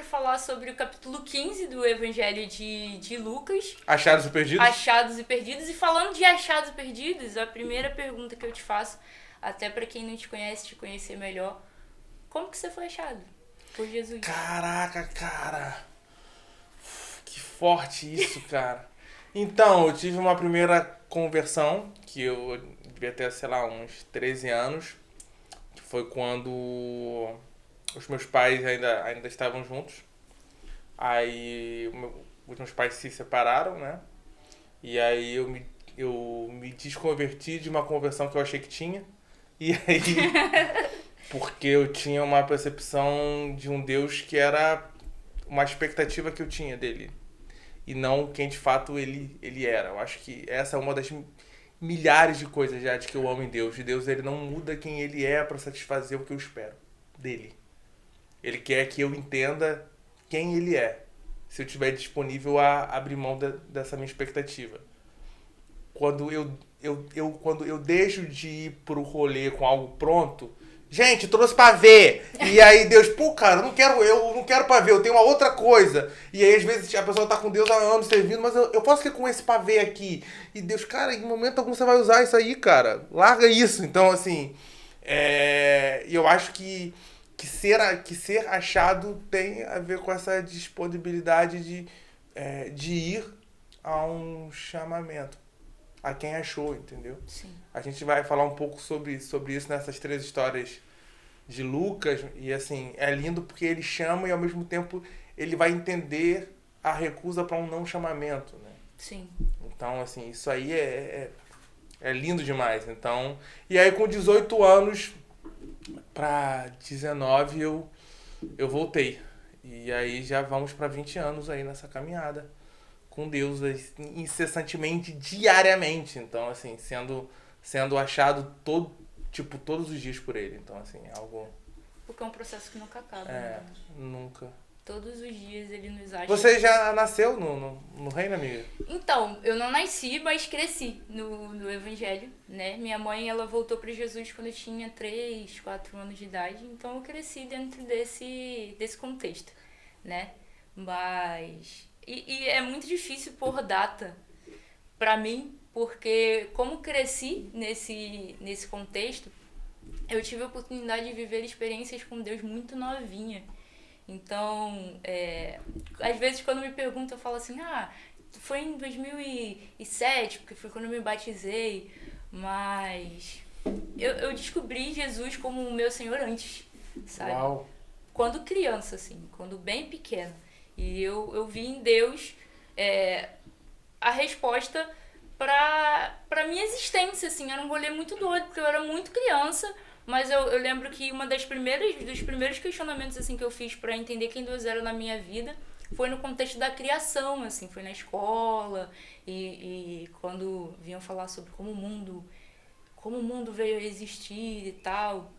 falar sobre o capítulo 15 do Evangelho de Lucas. Achados e perdidos? Achados e perdidos. E falando de achados e perdidos, a primeira pergunta que eu te faço, até pra quem não te conhece, te conhecer melhor, como que você foi achado por Jesus? Caraca, cara. Que forte isso, cara. Então, eu tive uma primeira conversão, que eu devia ter, sei lá, uns 13 anos. Que foi quando os meus pais ainda estavam juntos. Aí os meus pais se separaram, né? E aí eu me desconverti de uma conversão que eu achei que tinha. E aí, porque eu tinha uma percepção de um Deus que era uma expectativa que eu tinha dele. E não quem de fato ele era. Eu acho que essa é uma das milhares de coisas já de que eu amo em Deus. E Deus, ele não muda quem ele é para satisfazer o que eu espero dele. Ele quer que eu entenda quem ele é, se eu estiver disponível a abrir mão dessa minha expectativa. Quando quando eu deixo de ir pro rolê com algo pronto, gente, trouxe pra ver. E aí Deus, pô, cara, eu não quero pra ver, eu tenho uma outra coisa. E aí às vezes a pessoa tá com Deus há anos servindo, mas eu posso ir com esse pavê aqui. E Deus, cara, em momento algum você vai usar isso aí, cara. Larga isso. Então, assim, eu acho que ser achado tem a ver com essa disponibilidade de ir a um chamamento. A quem achou, entendeu? Sim. A gente vai falar um pouco sobre isso nessas 3 histórias de Lucas. E assim, é lindo porque ele chama e ao mesmo tempo ele vai entender a recusa para um não chamamento, né? Sim. Então, assim, isso aí é lindo demais. Então, e aí com 18 anos para 19 eu voltei. E aí já vamos para 20 anos aí nessa caminhada com Deus incessantemente, diariamente. Então, assim, sendo achado todos os dias por ele. Então, assim, é algo... Porque é um processo que nunca acaba, né? Nunca. Todos os dias ele nos acha. Você já nasceu no reino, amiga? Então, eu não nasci, mas cresci no Evangelho, né? Minha mãe, ela voltou para Jesus quando eu tinha 3, 4 anos de idade. Então, eu cresci dentro desse contexto, né? Mas... E é muito difícil pôr data pra mim, porque como cresci nesse contexto, eu tive a oportunidade de viver experiências com Deus muito novinha. Então, às vezes quando me perguntam, eu falo assim, foi em 2007, porque foi quando eu me batizei, mas eu descobri Jesus como o meu Senhor antes, sabe? Uau. Quando criança, assim, quando bem pequena. E eu vi em Deus a resposta pra minha existência, assim. Era um rolê muito doido, porque eu era muito criança, mas eu lembro que dos primeiros questionamentos, assim, que eu fiz pra entender quem Deus era na minha vida foi no contexto da criação, assim. Foi na escola e quando vinham falar sobre como o mundo veio a existir e tal.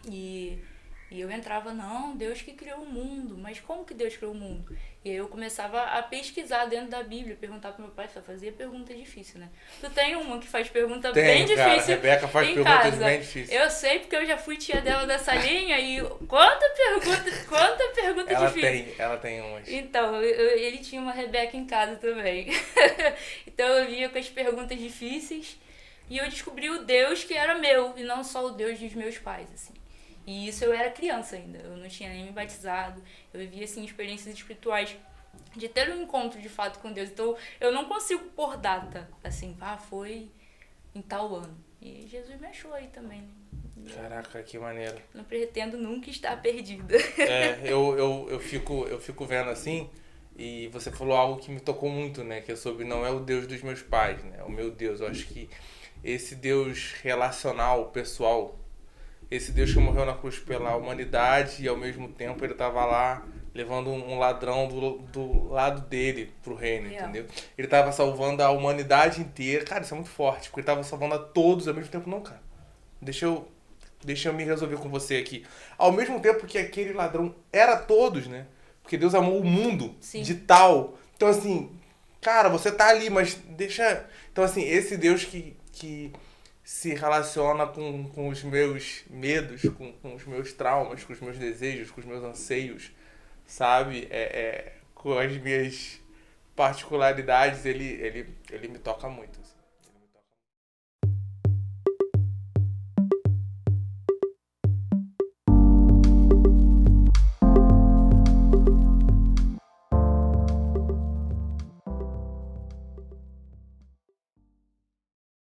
E eu entrava, não, Deus que criou o mundo, mas como que Deus criou o mundo? E aí eu começava a pesquisar dentro da Bíblia, perguntar pro meu pai, só fazia pergunta difícil, né? Tu tem uma que faz pergunta bem difícil, cara, a Rebeca faz em perguntas casa. bem difíceis. Eu sei porque eu já fui tia dela dessa linha e quanta pergunta difícil. Ela tem umas. Então, ele tinha uma Rebeca em casa também. Então eu via com as perguntas difíceis e eu descobri o Deus que era meu e não só o Deus dos meus pais, assim. E isso eu era criança ainda, eu não tinha nem me batizado, eu vivia, assim, experiências espirituais de ter um encontro de fato com Deus. Então, eu não consigo pôr data, assim, foi em tal ano. E Jesus me achou aí também, né? Caraca, que maneiro. Não pretendo nunca estar perdida. Eu fico vendo assim, e você falou algo que me tocou muito, né? Que é sobre não é o Deus dos meus pais, né? É o meu Deus. Eu acho que esse Deus relacional, pessoal, esse Deus que morreu na cruz pela humanidade e ao mesmo tempo ele estava lá levando um ladrão do lado dele pro reino, entendeu? Ele estava salvando a humanidade inteira. Cara, isso é muito forte, porque ele estava salvando a todos ao mesmo tempo. Não, cara. Deixa eu me resolver com você aqui. Ao mesmo tempo que aquele ladrão era todos, né? Porque Deus amou o mundo de tal. Então, assim, cara, você tá ali, mas deixa... Então, assim, esse Deus que se relaciona com os meus medos, com os meus traumas, com os meus desejos, com os meus anseios, sabe? Com as minhas particularidades, ele me toca muito, assim.